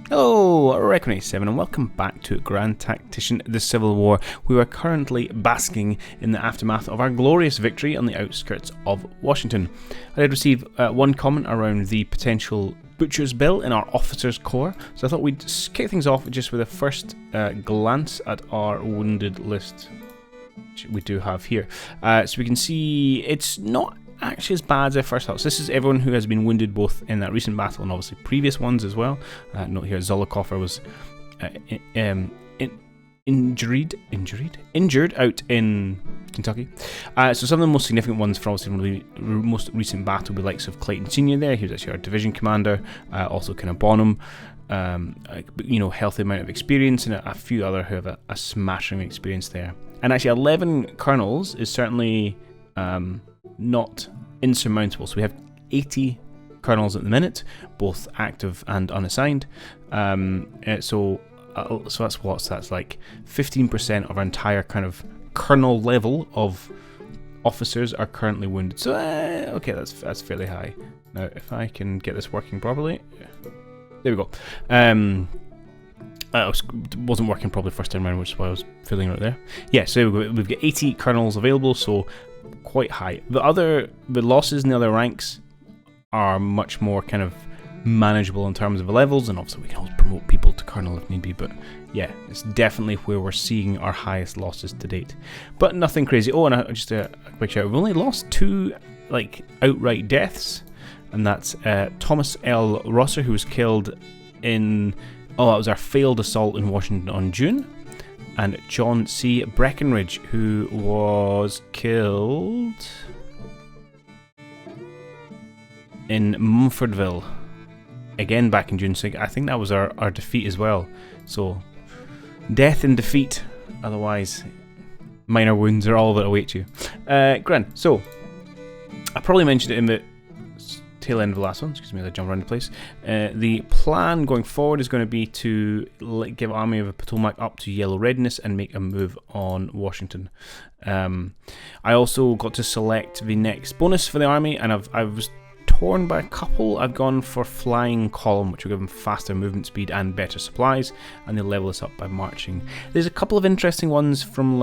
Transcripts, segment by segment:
Hello, Reckoning 7 and welcome back to Grand Tactician, the Civil War. We are currently basking in the aftermath of our glorious victory on the outskirts of Washington. I did receive one comment around the potential Butcher's Bill in our Officers' Corps, so I thought we'd kick things off just with a first glance at our wounded list, which we do have here. So we can see it's not actually as bad as I first thought. So this is everyone who has been wounded both in that recent battle and obviously previous ones as well. Note here, Zolokoffer was injured out in Kentucky. So some of the most significant ones for obviously the most recent battle with the likes of Clayton Sr. there. He was actually our division commander. Also kind of Bonham. Healthy amount of experience, and a few other who have a smattering experience there. And actually 11 colonels is certainly not insurmountable. So we have 80 colonels at the minute, both active and unassigned. So that's what? So that's like 15% of our entire kind of colonel level of officers are currently wounded. So okay, that's fairly high. Now, if I can get this working properly, there we go. It wasn't working properly first time around, which is why I was filling it out there. Yeah, so we've got 80 colonels available, so quite high. The losses in the other ranks are much more kind of manageable in terms of the levels, and obviously we can always promote people to colonel if need be, but yeah, it's definitely where we're seeing our highest losses to date. But nothing crazy. Oh, and just a quick shout, we've only lost 2 outright deaths, and that's Thomas L. Rosser, who was killed in that was our failed assault in Washington on June, and John C. Breckinridge, who was killed in Mumfordville, again back in June. So I think that was our defeat as well. So death and defeat, otherwise minor wounds are all that await you. Grand. So I probably mentioned it in the tail end of the last one, excuse me, I jump around the place. The plan going forward is going to be to give Army of the Potomac up to yellow readiness and make a move on Washington. I also got to select the next bonus for the army, and I was torn by a couple. I've gone for Flying Column, which will give them faster movement speed and better supplies, and they'll level us up by marching. There's a couple of interesting ones from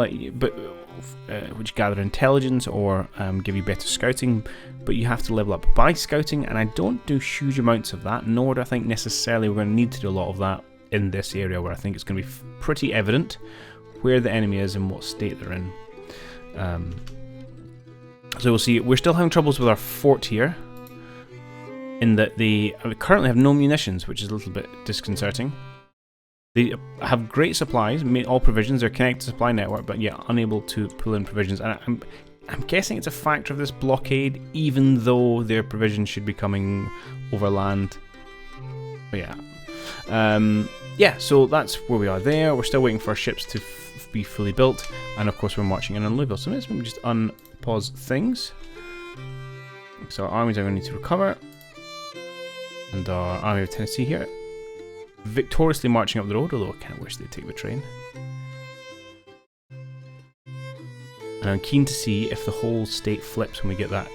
which gather intelligence or give you better scouting, but you have to level up by scouting, and I don't do huge amounts of that, nor do I think necessarily we're going to need to do a lot of that in this area, where I think it's going to be pretty evident where the enemy is and what state they're in. So we'll see. We're still having troubles with our fort here, in that they currently have no munitions, which is a little bit disconcerting. They have great supplies, all provisions, they're connected to supply network, but yet unable to pull in provisions. And I'm guessing it's a factor of this blockade, even though their provisions should be coming over land. But yeah. So that's where we are there. We're still waiting for our ships to be fully built, and of course we're marching in on Louisville. So let's maybe just unpause things. So our armies are going to need to recover. And our Army of Tennessee here, victoriously marching up the road, although I kind of wish they'd take the train. And I'm keen to see if the whole state flips when we get that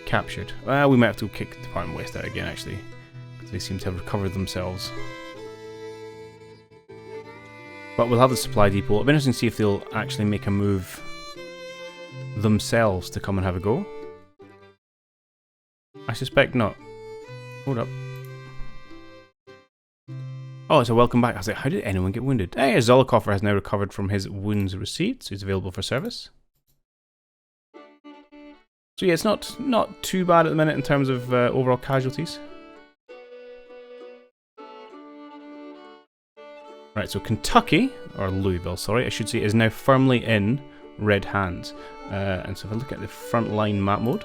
captured. Well, we might have to kick the Department West out again, actually, because they seem to have recovered themselves. But we'll have the supply depot. It'll be interesting to see if they'll actually make a move themselves to come and have a go. I suspect not. Hold up. Oh, it's a welcome back. I was like, how did anyone get wounded? Hey, Zolokoffer has now recovered from his wounds received, so he's available for service. So yeah, it's not too bad at the minute in terms of overall casualties. Right, so Kentucky, or Louisville, sorry, I should say, is now firmly in red hands. And so if I look at the front line map mode,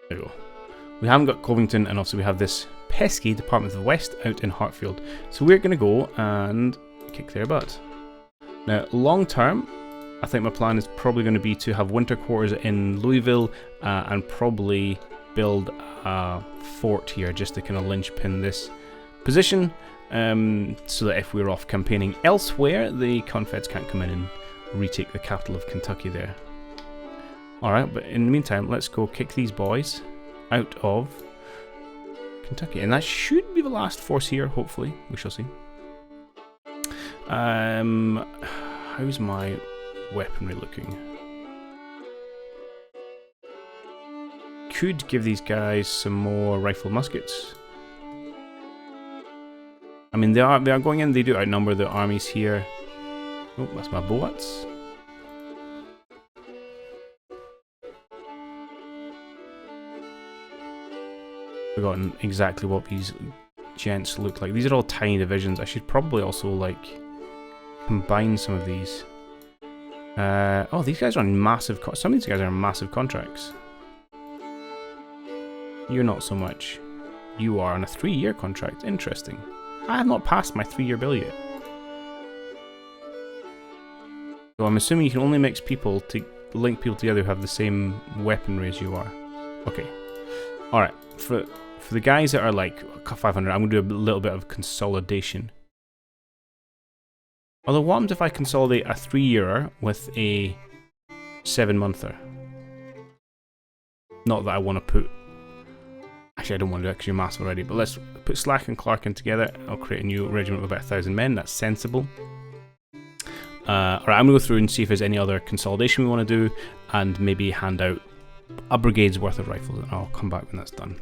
there we go. We haven't got Covington, and also we have this pesky Department of the West out in Hartfield. So we're going to go and kick their butt. Now, long term, I think my plan is probably going to be to have winter quarters in Louisville and probably build a fort here just to kind of linchpin this position, so that if we're off campaigning elsewhere, the Confeds can't come in and retake the capital of Kentucky there. Alright, but in the meantime, let's go kick these boys out of Kentucky. And that should be the last force here, hopefully. We shall see. How's my weaponry looking? Could give these guys some more rifle muskets. I mean, they are going in. They do outnumber the armies here. Oh, that's my bullets. Forgotten exactly what these gents look like. These are all tiny divisions. I should probably also like combine some of these. Oh, these guys are on massive. Some of these guys are on massive contracts. You're not so much. You are on a 3-year contract. Interesting. I have not passed my 3-year bill yet. So I'm assuming you can only mix people to link people together who have the same weaponry as you are. Okay. Alright. For the guys that are like 500, I'm going to do a little bit of consolidation. Although what happens if I consolidate a 3-yearer with a 7-monther? Not that I want to put... Actually, I don't want to do it because you're massive already, but let's put Slack and Clark in together. I'll create a new regiment of about 1,000 men. That's sensible. Alright, I'm going to go through and see if there's any other consolidation we want to do, and maybe hand out a brigade's worth of rifles, and I'll come back when that's done.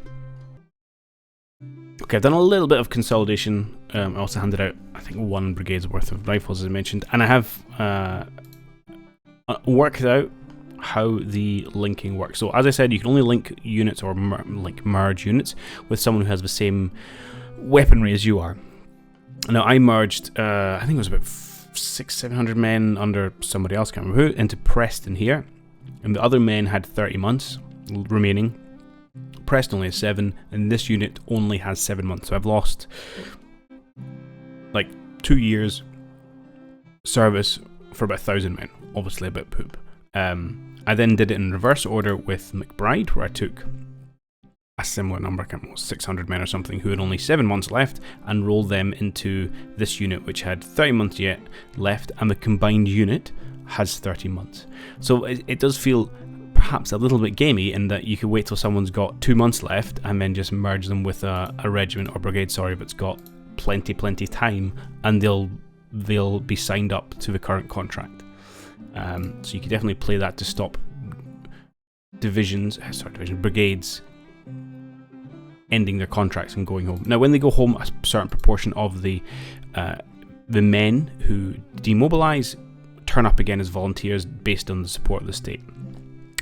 Okay, I've done a little bit of consolidation. I also handed out, I think, 1 brigade's worth of rifles, as I mentioned, and I have worked out how the linking works. So as I said, you can only link units or merge units with someone who has the same weaponry as you are. Now I merged, I think it was about 600-700 men under somebody else, can't remember who, into Preston here, and the other men had 30 months remaining. Preston only has 7, and this unit only has 7 months. So I've lost like 2 years service for about 1,000 men. Obviously a bit poop. I then did it in reverse order with McBride, where I took a similar number, I can't remember, 600 men or something, who had only 7 months left, and rolled them into this unit, which had 30 months yet left, and the combined unit has 30 months. So it does feel perhaps a little bit gamey in that you could wait till someone's got 2 months left, and then just merge them with a regiment or brigade, sorry, that's got plenty time, and they'll be signed up to the current contract. So you can definitely play that to stop brigades ending their contracts and going home. Now, when they go home, a certain proportion of the men who demobilize turn up again as volunteers based on the support of the state.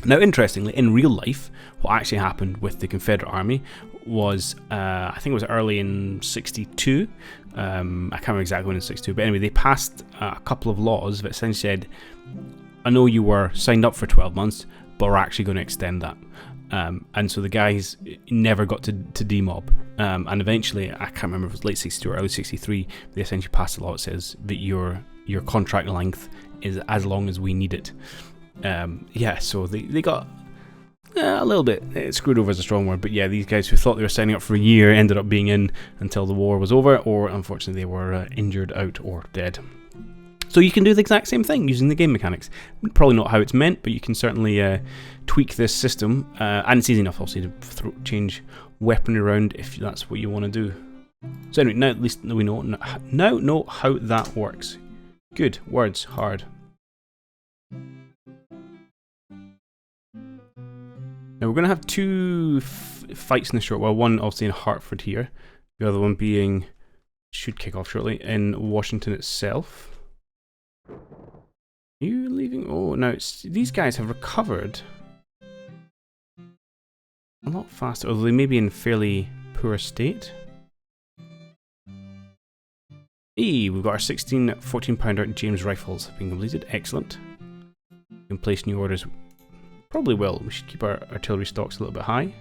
Now, interestingly, in real life, what actually happened with the Confederate Army was, I think it was early in 62, I can't remember exactly when in 62, but anyway, they passed a couple of laws that essentially said, I know you were signed up for 12 months, but we're actually going to extend that. And so the guys never got to demob. And eventually, I can't remember if it was late 62 or early 63, they essentially passed a law that says that your contract length is as long as we need it. Yeah, so they got a little bit screwed over is a strong word, but yeah, these guys who thought they were signing up for a year ended up being in until the war was over, or unfortunately they were injured out or dead. So you can do the exact same thing using the game mechanics. Probably not how it's meant, but you can certainly tweak this system, and it's easy enough obviously to change weaponry around if that's what you want to do. So anyway, now at least we know how that works. Good, words, hard. Now we're going to have 2 fights in the short while, one obviously in Hartford here, the other one being, should kick off shortly, in Washington itself. You leaving? Oh, no, these guys have recovered a lot faster, although they may be in fairly poor state. Hey, we've got our 16 14-pounder James rifles being completed. Excellent. We can place new orders. Probably will. We should keep our artillery stocks a little bit high.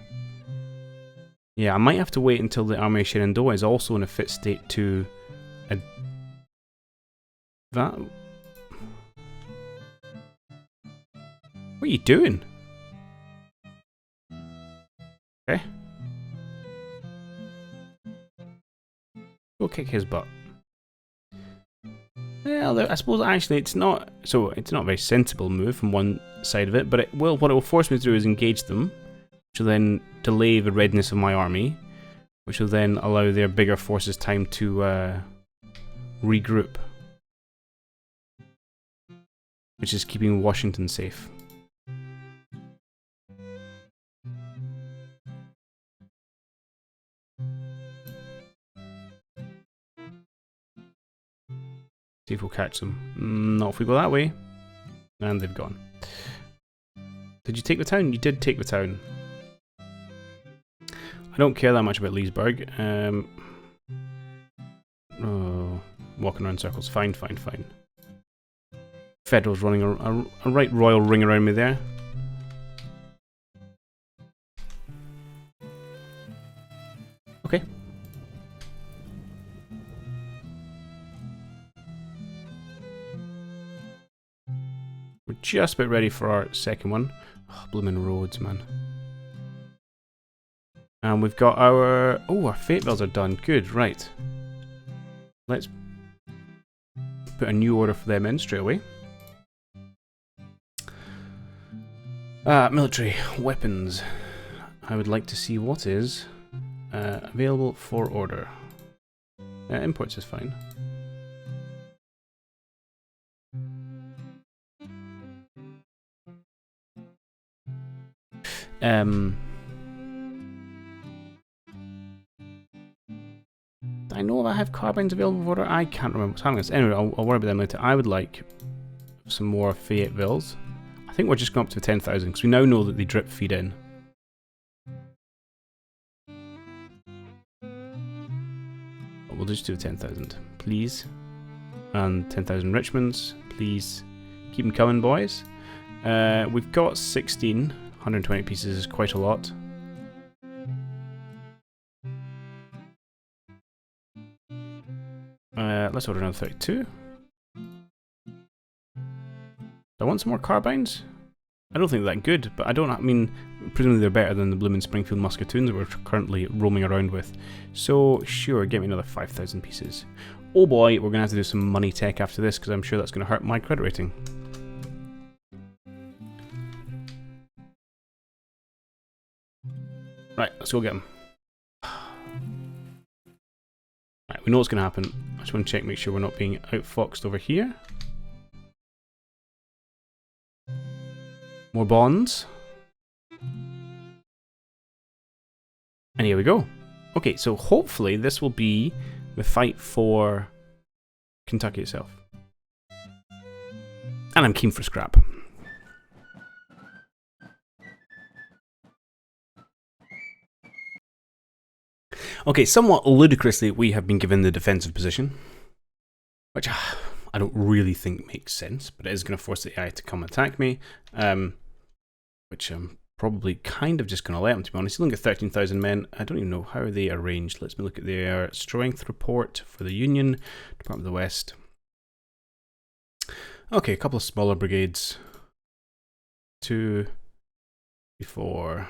Yeah, I might have to wait until the Army of Shenandoah is also in a fit state to... That... What are you doing? Okay. Go kick his butt. Well, I suppose actually it's not a very sensible move from one side of it, but what it will force me to do is engage them, which will then delay the readiness of my army, which will then allow their bigger forces time to regroup, which is keeping Washington safe. See if we'll catch them. Not if we go that way. And they've gone. Did you take the town? You did take the town. I don't care that much about Leesburg. Oh, walking around circles. Fine, fine, fine. Federal's running a right royal ring around me there. Okay. We're just about ready for our second one. Oh, blooming roads, man. And we've got our... Oh, our Fayetteville's are done. Good, right. Let's put a new order for them in straight away. Military weapons. I would like to see what is available for order. Imports is fine. I know if I have carbines available for order. I can't remember what's happening. Anyway, I'll worry about them later. I would like some more Fayettevilles. I think we're just going up to 10,000 because we now know that they drip feed in. But we'll just do 10,000, please. And 10,000 Richmonds, please. Keep them coming, boys. We've got 16. 120 pieces is quite a lot. Let's order another 32. I want some more carbines. I don't think they're that good, but I mean, presumably they're better than the blooming Springfield Musketoons that we're currently roaming around with. So, sure, get me another 5,000 pieces. Oh boy, we're going to have to do some money tech after this, because I'm sure that's going to hurt my credit rating. Right, let's go get them. Right, we know what's going to happen. I just want to check, make sure we're not being outfoxed over here. More bonds. And here we go. Okay, so hopefully this will be the fight for Kentucky itself. And I'm keen for scrap. Okay, somewhat ludicrously, we have been given the defensive position, which I don't really think makes sense, but it is going to force the AI to come attack me, which I'm probably kind of just going to let them, to be honest. You look at 13,000 men. I don't even know how are they arranged. Let's look at their strength report for the Union, Department of the West. Okay, a couple of smaller brigades. 2, 3, 4...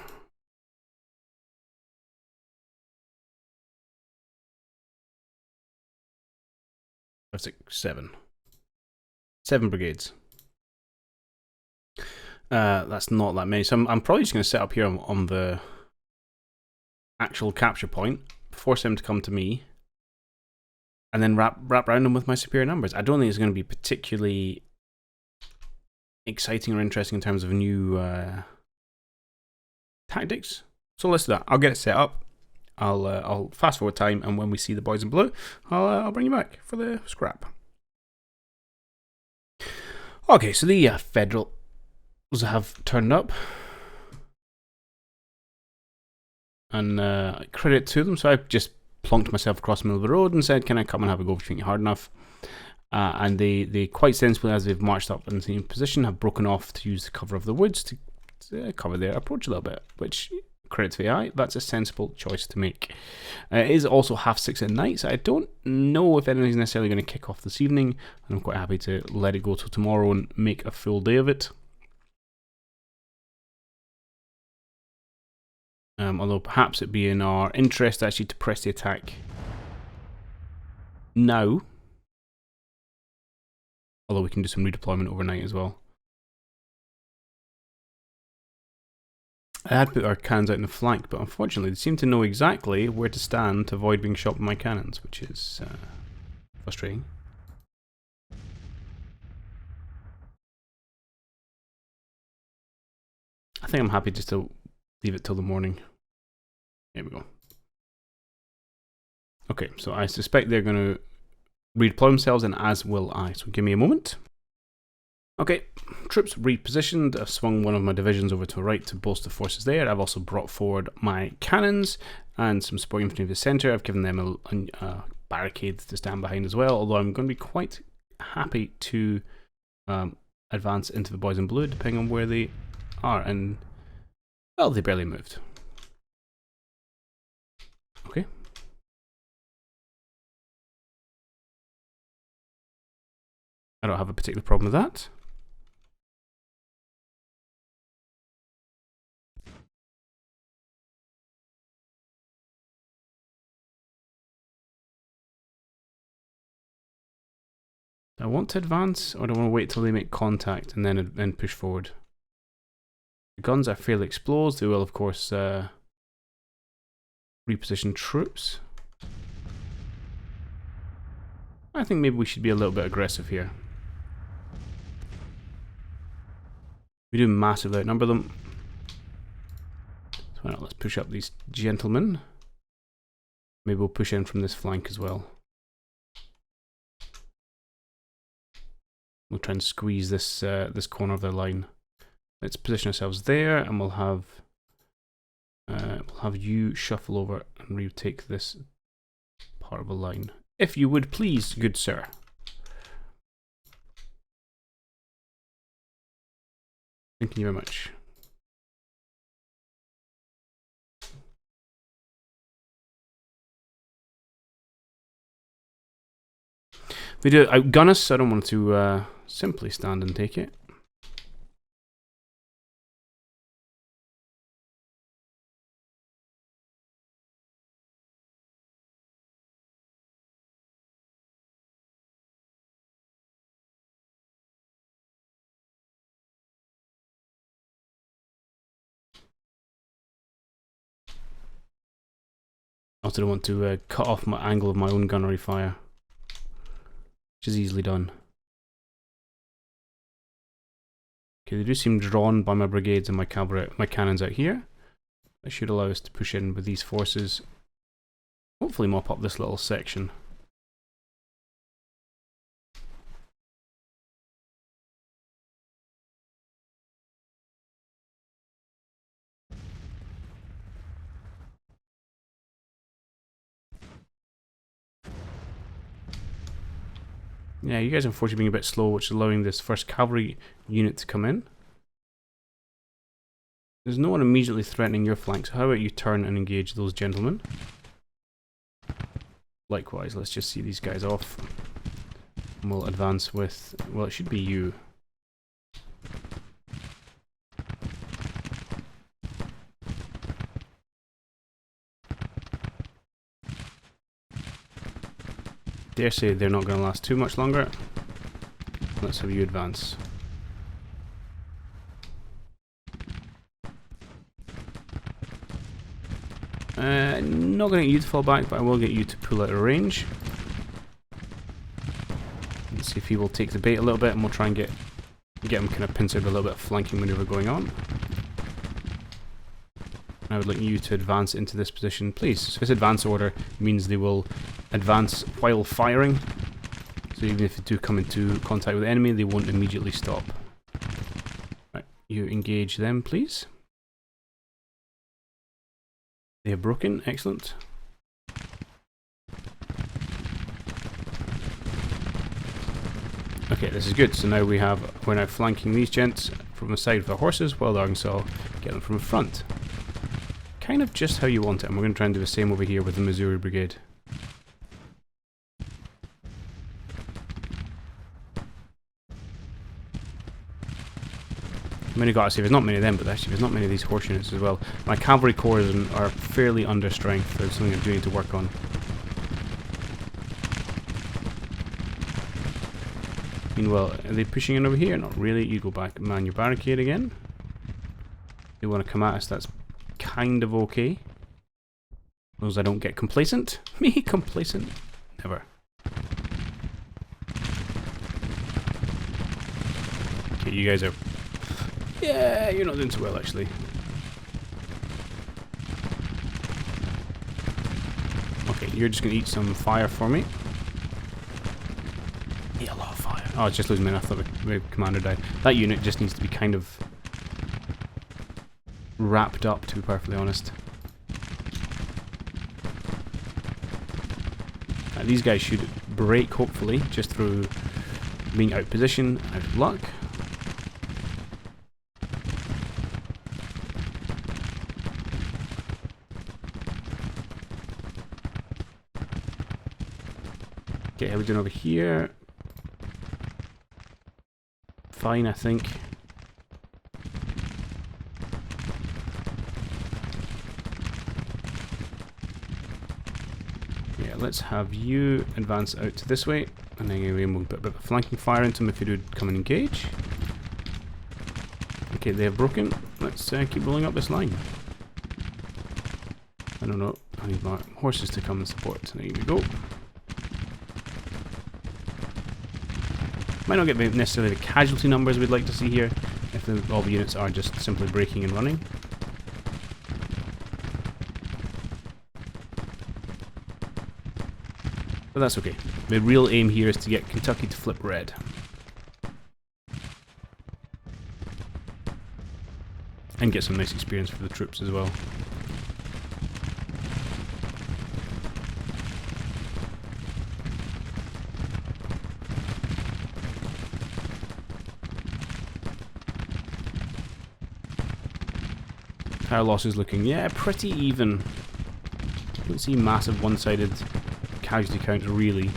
5, 6, 7. 7 brigades. That's not that many. So I'm probably just going to set up here on the actual capture point, force him to come to me, and then wrap around him with my superior numbers. I don't think it's going to be particularly exciting or interesting in terms of new tactics. So let's do that. I'll get it set up. I'll fast forward time, and when we see the boys in blue, I'll bring you back for the scrap. Okay, so the Federals have turned up, and credit to them. So I just plonked myself across the middle of the road and said, "Can I come and have a go if you think you're hard enough?" And they quite sensibly, as they've marched up in the same position, have broken off to use the cover of the woods to cover their approach a little bit, which, credit to the AI, that's a sensible choice to make. It is also 6:30 at night, so I don't know if anything's necessarily going to kick off this evening, and I'm quite happy to let it go till tomorrow and make a full day of it. Although perhaps it'd be in our interest actually to press the attack now. Although we can do some redeployment overnight as well. I had put our cannons out in the flank, but unfortunately they seem to know exactly where to stand to avoid being shot by my cannons, which is frustrating. I think I'm happy just to leave it till the morning. There we go. Okay, so I suspect they're going to redeploy themselves, and as will I. So give me a moment. Okay, troops repositioned. I've swung one of my divisions over to the right to bolster forces there. I've also brought forward my cannons and some support infantry to the centre. I've given them a barricade to stand behind as well, although I'm going to be quite happy to advance into the boys in blue, depending on where they are. And, well, they barely moved. Okay. I don't have a particular problem with that. Do I want to advance, or do I want to wait till they make contact and then push forward? The guns are fairly exposed. They will, of course, reposition troops. I think maybe we should be a little bit aggressive here. We do massively outnumber them. So why not, let's push up these gentlemen. Maybe we'll push in from this flank as well. We'll try and squeeze this this corner of their line. Let's position ourselves there, and we'll have you shuffle over and retake this part of the line, if you would please, good sir. Thank you very much. They do outgun us, so I don't want to simply stand and take it. I also don't want to cut off my angle of my own gunnery fire, which is easily done. Okay, they do seem drawn by my brigades and my cavalry, my cannons out here. That should allow us to push in with these forces. Hopefully mop up this little section. Yeah, you guys are unfortunately being a bit slow, which is allowing this first cavalry unit to come in. There's no one immediately threatening your flanks. How about you turn and engage those gentlemen? Likewise, let's just see these guys off. And we'll advance with, well, it should be you. Dare say they're not going to last too much longer. Let's have you advance. Not going to get you to fall back, but I will get you to pull out of range. Let's see if he will take the bait a little bit, and we'll try and get him kind of pincered with a little bit of flanking maneuver going on. I would like you to advance into this position, please. So this advance order means they will advance while firing. So even if they do come into contact with the enemy, they won't immediately stop. Right, you engage them, please. They have broken, excellent. Okay, this is good. So now we're now flanking these gents from the side with our horses, while the Arkansas get them from the front. Kind of just how you want it, and we're going to try and do the same over here with the Missouri Brigade. I mean, I gotta say, there's not many of them, but actually there's not many of these horse units as well. My cavalry corps are fairly under strength. There's something I do need to work on. Meanwhile, are they pushing in over here? Not really. You go back and man your barricade again. They want to come at us, that's kind of okay. As long as I don't get complacent. Me complacent? Never. Okay, you guys are... Yeah, you're not doing so well actually. Okay, you're just going to eat some fire for me. Eat a lot of fire. Oh, it's just losing me enough that my commander died. That unit just needs to be kind of wrapped up, to be perfectly honest. These guys should break, hopefully, just through being out of position, out of luck. Okay, how are we doing over here? Fine, I think. Yeah, let's have you advance out to this way, and then we'll put a bit of flanking fire into them if you do come and engage. Okay, they have broken. Let's keep rolling up this line. I don't know. I need my horses to come and support. There we go. Might not get necessarily the casualty numbers we'd like to see here if all the units are just simply breaking and running. But that's okay. The real aim here is to get Kentucky to flip red. And get some nice experience for the troops as well. Our loss is looking, yeah, pretty even. Don't see massive one-sided casualty counts, really.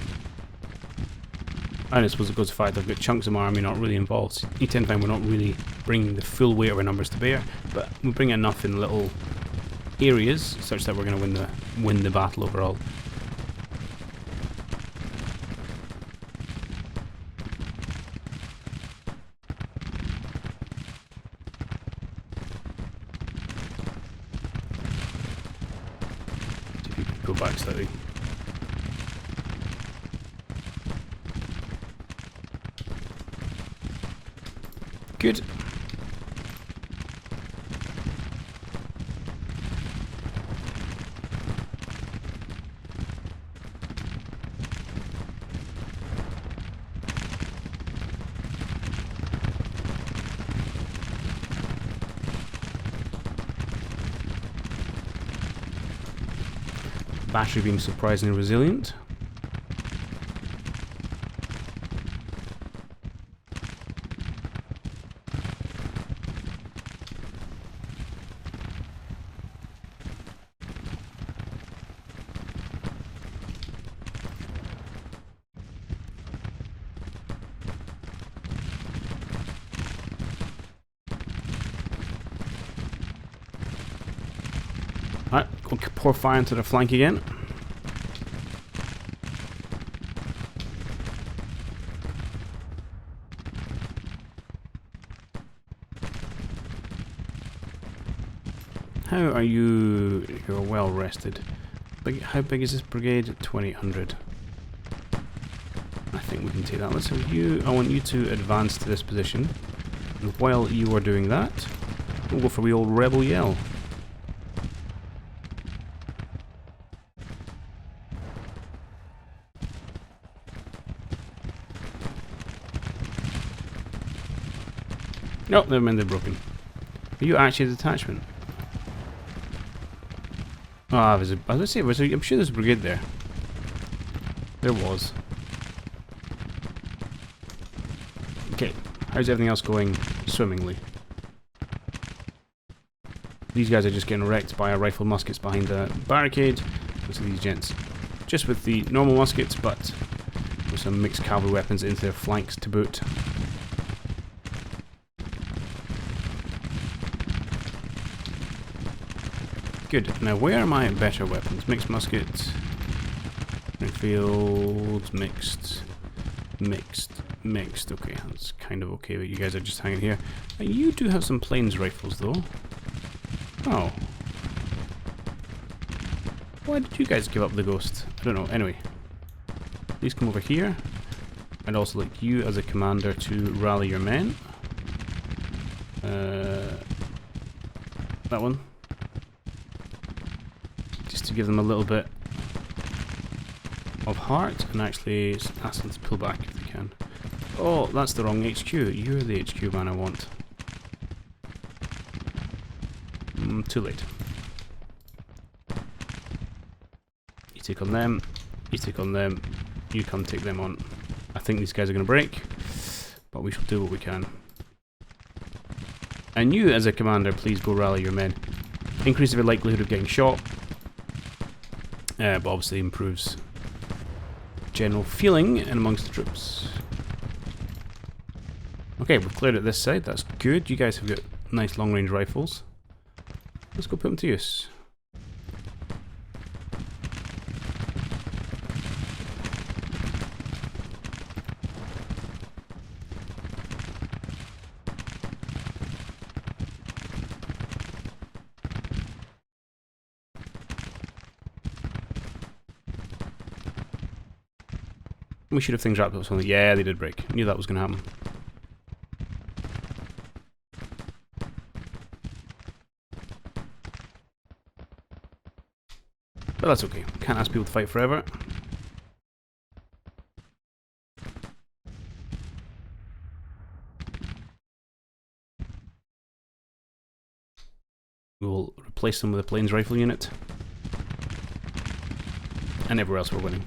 And I suppose it goes to the fact I've got chunks of my army not really involved. So you tend to find we're not really bringing the full weight of our numbers to bear, but we bring enough in little areas such that we're going to win the battle overall. Go back slightly. Good. Battery being surprisingly resilient. Alright, we'll pour fire into their flank again. How are you? You're well rested. How big is this brigade? 2800. I think we can take that. Let's have you. I want you to advance to this position. And while you are doing that, we'll go for the old rebel yell. Nope, never mind, they're broken. Are you actually a detachment? Ah, I was say, I'm sure there's a brigade there. There was. Okay, how's everything else going swimmingly? These guys are just getting wrecked by our rifle muskets behind the barricade. Look at these gents. Just with the normal muskets, but with some mixed cavalry weapons into their flanks to boot. Good. Now, where are my better weapons? Mixed muskets. Fields. Mixed. Okay, that's kind of okay, but you guys are just hanging here. You do have some plains rifles, though. Oh. Why did you guys give up the ghost? I don't know. Anyway, please come over here. I'd also like you as a commander to rally your men. That one. Just to give them a little bit of heart, and actually ask them to pull back if they can. Oh, that's the wrong HQ. You're the HQ man I want. Too late. You take on them. You take on them. You come take them on. I think these guys are going to break, but we shall do what we can. And you, as a commander, please go rally your men. Increases your likelihood of getting shot, but obviously improves general feeling in amongst the troops. Okay, we've cleared it this side. That's good. You guys have got nice long-range rifles. Let's go put them to use. We should have things wrapped up something. Yeah, they did break. Knew that was going to happen. But that's okay. Can't ask people to fight forever. We'll replace them with a plains rifle unit. And everywhere else we're winning.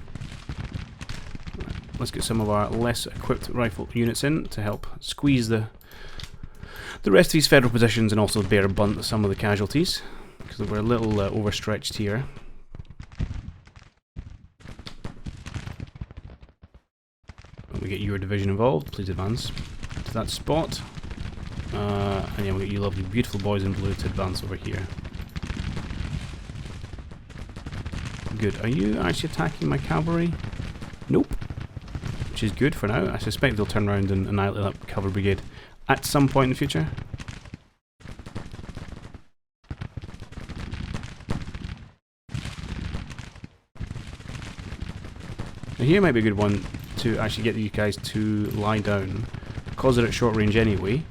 Let's get some of our less equipped rifle units in to help squeeze the rest of these federal positions and also bear bunt some of the casualties, because we're a little overstretched here. When we get your division involved, please advance to that spot. And yeah, we'll get you lovely, beautiful boys in blue to advance over here. Good. Are you actually attacking my cavalry? Nope. Which is good for now. I suspect they'll turn around and annihilate that cavalry brigade at some point in the future. Now here might be a good one to actually get you guys to lie down, because they're at short range anyway.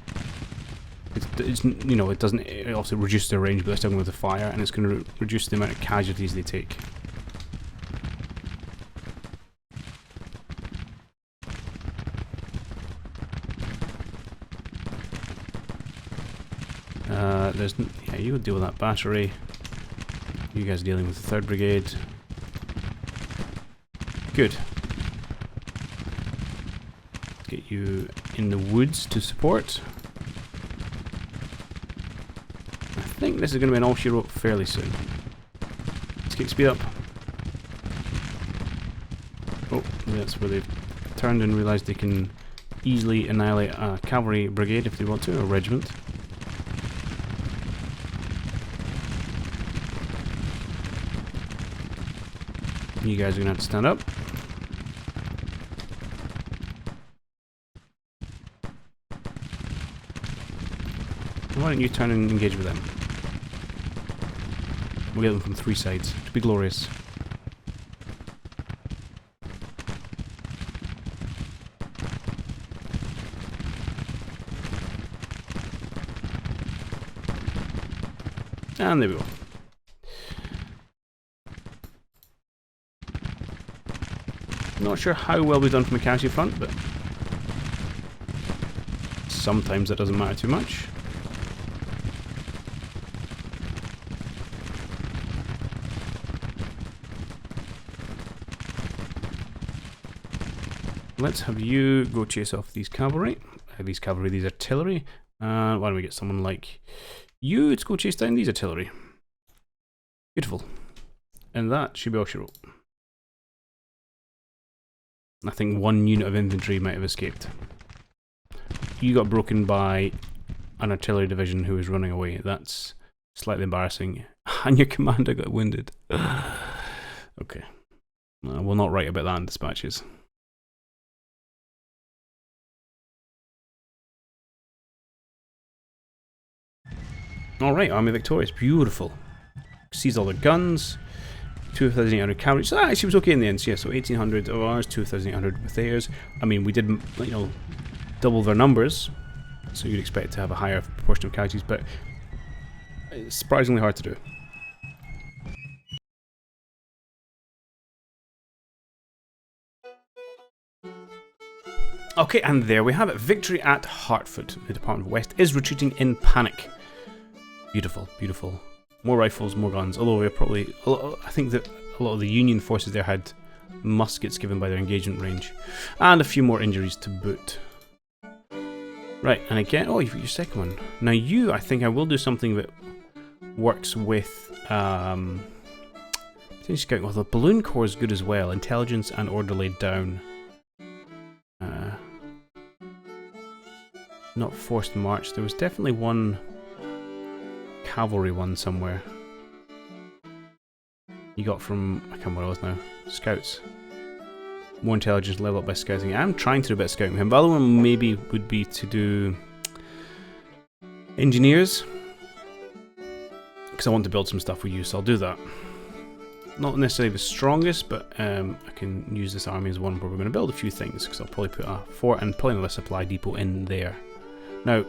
It's you know, it also reduce their range, but they're still going with the fire, and it's going to reduce the amount of casualties they take. Yeah, you would deal with that battery. You guys are dealing with the 3rd Brigade. Good. Get you in the woods to support. I think this is going to be an all-she-wrote fairly soon. Let's get speed up. Oh, that's where they've turned and realised they can easily annihilate a cavalry brigade if they want to, or regiment. You guys are going to have to stand up. Why don't you turn and engage with them? We'll get them from 3 sides. It'll be glorious. And there we go. Not sure how well we've done from a casualty front, but sometimes that doesn't matter too much. Let's have you go chase off these cavalry. These artillery. Why don't we get someone like you to go chase down these artillery? Beautiful. And that should be all she wrote. I think 1 unit of infantry might have escaped. You got broken by an artillery division who was running away. That's slightly embarrassing. And your commander got wounded. Okay. We'll not write about that in dispatches. Alright, army victorious. Beautiful. Seize all their guns. 2,800 cavalry. So that actually was okay in the end. So yeah, so 1,800 of ours, 2,800 with theirs. I mean, we did, you know, double their numbers, so you'd expect to have a higher proportion of casualties, but it's surprisingly hard to do. Okay, and there we have it. Victory at Hartford. The Department of West is retreating in panic. Beautiful, beautiful. More rifles, more guns. Although we're probably... I think that a lot of the Union forces there had muskets given by their engagement range. And a few more injuries to boot. Right, and again... Oh, you've got your second one. Now you, I think I will do something that works with... Well, the Balloon Corps is good as well. Intelligence and order laid down. Not forced march. There was definitely one cavalry one somewhere. You got from... I can't remember what it was now. Scouts. More intelligence level up by scouting. I'm trying to do a bit of scouting with him. The other one maybe would be to do engineers. Because I want to build some stuff with you, so I'll do that. Not necessarily the strongest, but I can use this army as one where we're going to build a few things. Because I'll probably put a fort and probably another supply depot in there. Now,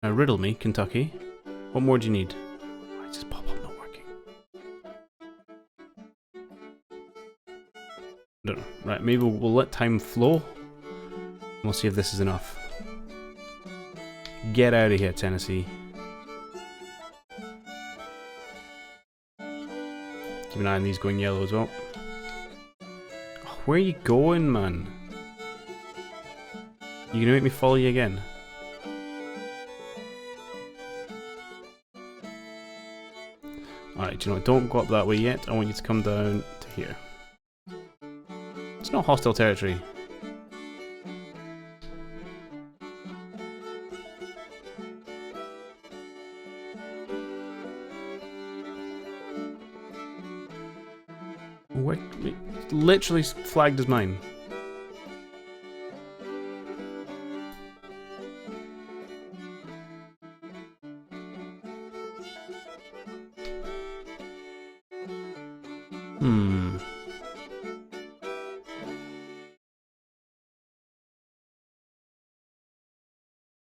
riddle me, Kentucky. What more do you need? Why is this pop-up not working? I don't know. Right, maybe we'll let time flow. And we'll see if this is enough. Get out of here, Tennessee. Keep an eye on these going yellow as well. Where are you going, man? You gonna make me follow you again? Alright, you know what? Don't go up that way yet. I want you to come down to here. It's not hostile territory. What? Literally flagged as mine.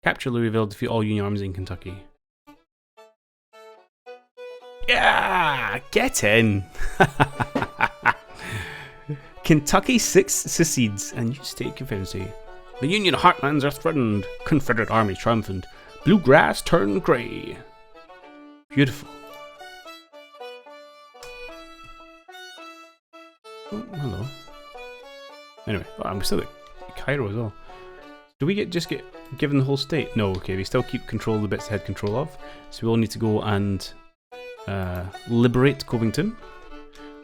Capture Louisville, defeat all Union armies in Kentucky. Yeah! Get in! Kentucky 6 secedes, and you state Confederacy. The Union heartlands are threatened. Confederate army triumphant. Bluegrass turned grey. Beautiful. Oh, hello. Anyway, I'm still at Cairo as well. Do we just get given the whole state? No, okay, we still keep control of the bits they had control of. So we all need to go and liberate Covington.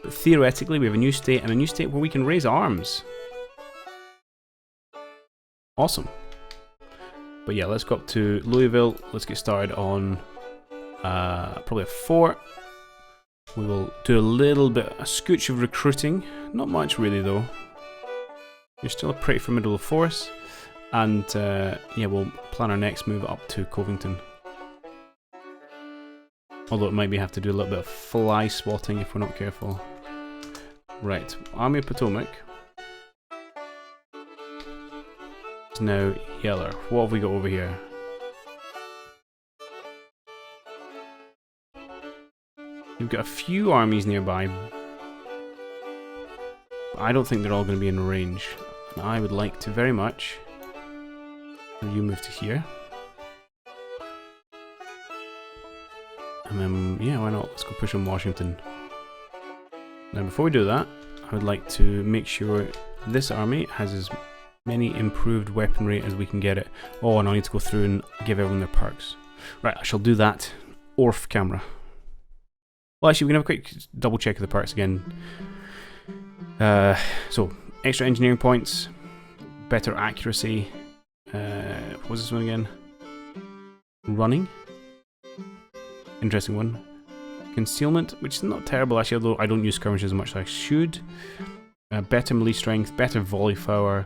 But theoretically, we have a new state, and a new state where we can raise arms. Awesome. But yeah, let's go up to Louisville. Let's get started on probably a fort. We will do a little bit, a scooch of recruiting. Not much really though. You're still a pretty formidable force. And yeah, we'll plan our next move up to Covington. Although it might be have to do a little bit of fly swatting if we're not careful. Right, Army of Potomac is now Yeller. What have we got over here? You've got a few armies nearby. But I don't think they're all going to be in range. And I would like to very much have you move to here. And then, yeah, why not? Let's go push on Washington. Now, before we do that, I would like to make sure this army has as many improved weaponry as we can get it. Oh, and I need to go through and give everyone their perks. Right, I shall do that off camera. Well, actually, we can have a quick double check of the perks again. So, extra engineering points, better accuracy. What was this one again? Running. Interesting one. Concealment, which is not terrible actually, although I don't use skirmishes as much as I should. Better melee strength, better volley fire,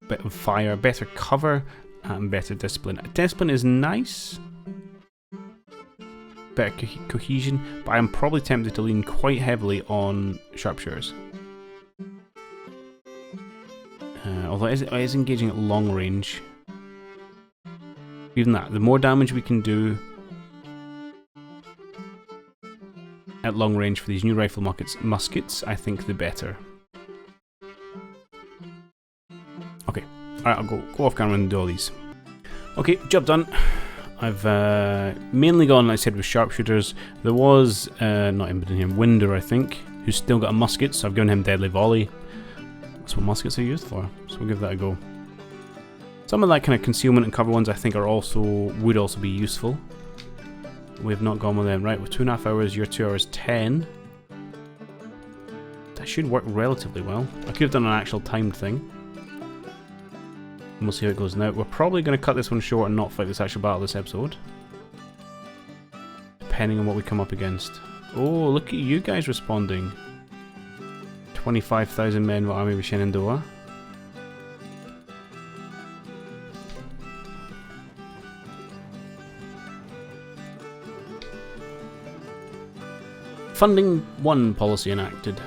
better cover, and better discipline. Discipline is nice. Better cohesion, but I'm probably tempted to lean quite heavily on sharpshooters. Although it is engaging at long range. Even that, the more damage we can do at long range for these new rifle muskets, I think the better. Okay, alright, I'll go off camera and do all these. Okay, job done. I've mainly gone, like I said, with sharpshooters. There was, not anybody in here, Winder, I think, who's still got a musket, so I've given him deadly volley. That's what muskets are used for, so we'll give that a go. Some of that kind of concealment and cover ones I think are would also be useful. We have not gone with them. Right, with 2.5 hours, you're 2 hours 10. That should work relatively well. I could have done an actual timed thing. And we'll see how it goes. Now, we're probably going to cut this one short and not fight this actual battle this episode. Depending on what we come up against. Oh, look at you guys responding. 25,000 men with Army of Shenandoah. Funding 1 policy enacted.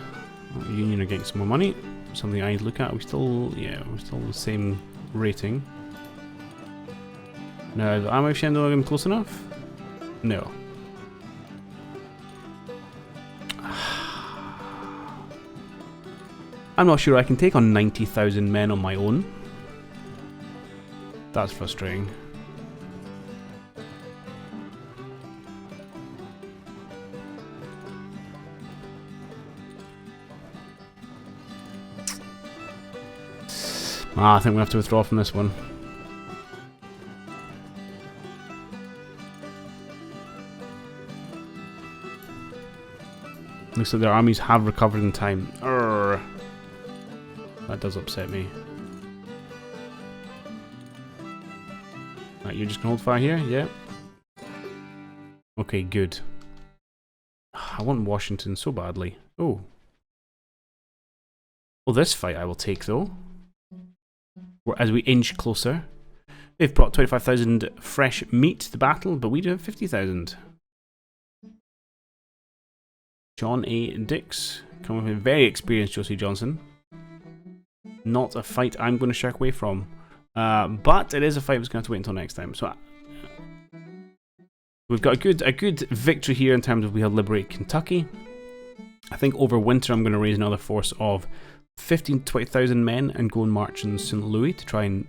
Union are getting some more money. Something I need to look at. We're still the same rating. Now, is the Army of Shenandoah getting close enough? No. I'm not sure I can take on 90,000 men on my own. That's frustrating. I think we have to withdraw from this one. Looks like their armies have recovered in time. Urgh. That does upset me. Right, you're just gonna hold fire here? Yeah. Okay, good. I want Washington so badly. Oh. Well, this fight I will take, though. As we inch closer. They've brought 25,000 fresh meat to the battle, but we do have 50,000. John A. Dix, coming with a very experienced Josie Johnson. Not a fight I'm going to shirk away from. But it is a fight that's going to have to wait until next time. So we've got a good victory here in terms of we have liberated Kentucky. I think over winter I'm going to raise another force of 15,000 to 20,000 men and go and march in St. Louis to try and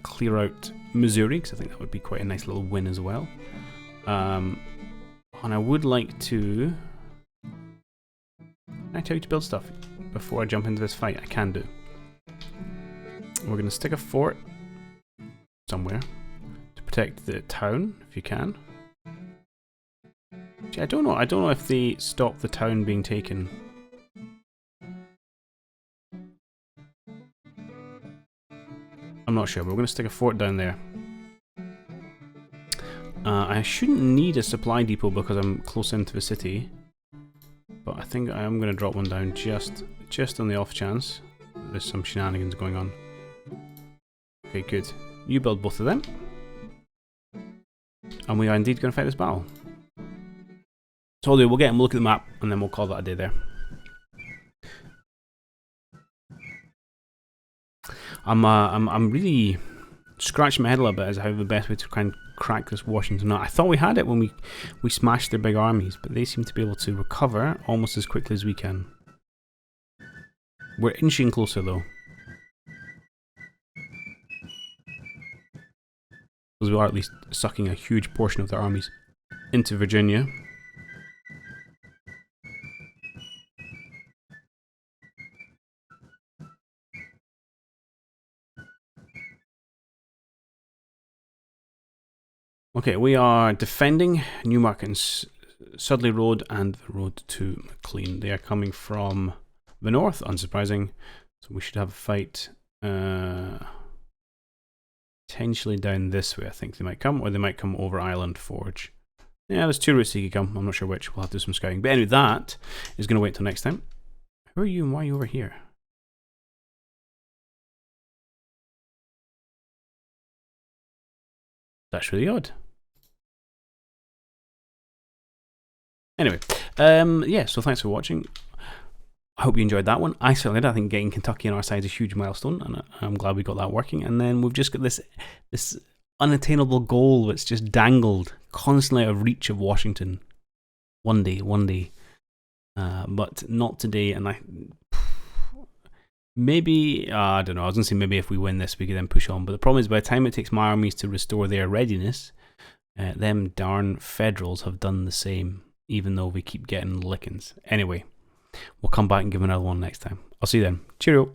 clear out Missouri, because I think that would be quite a nice little win as well. And I would like to... Can I tell you to build stuff before I jump into this fight? I can do. We're going to stick a fort somewhere to protect the town, if you can. Actually, I don't know if they stop the town being taken. I'm not sure, but we're going to stick a fort down there. I shouldn't need a supply depot because I'm close into the city. But I think I am going to drop one down just on the off chance there's some shenanigans going on. Okay, good. You build both of them. And we are indeed going to fight this battle. So we'll get them, we'll look at the map, and then we'll call that a day there. I'm really scratching my head a little bit as to how the best way to kind of crack this Washington nut. I thought we had it when we smashed their big armies, but they seem to be able to recover almost as quickly as we can. We're inching closer though. Because we are at least sucking a huge portion of their armies into Virginia. Okay, we are defending Newmarket and Sudley Road and the road to McLean. They are coming from the north, unsurprising. So we should have a fight potentially down this way, I think they might come, or they might come over Island Forge. Yeah, there's two routes they could come. I'm not sure which. We'll have to do some scouting. But anyway, that is going to wait till next time. Who are you and why are you over here? That's really odd. Anyway, yeah, so thanks for watching. I hope you enjoyed that one. I certainly did. I think getting Kentucky on our side is a huge milestone, and I'm glad we got that working. And then we've just got this unattainable goal that's just dangled constantly out of reach of Washington. One day. But not today. And maybe, I don't know, I was going to say maybe if we win this we could then push on. But the problem is by the time it takes my armies to restore their readiness, them darn Federals have done the same, even though we keep getting lickings. Anyway, we'll come back and give another one next time. I'll see you then. Cheerio.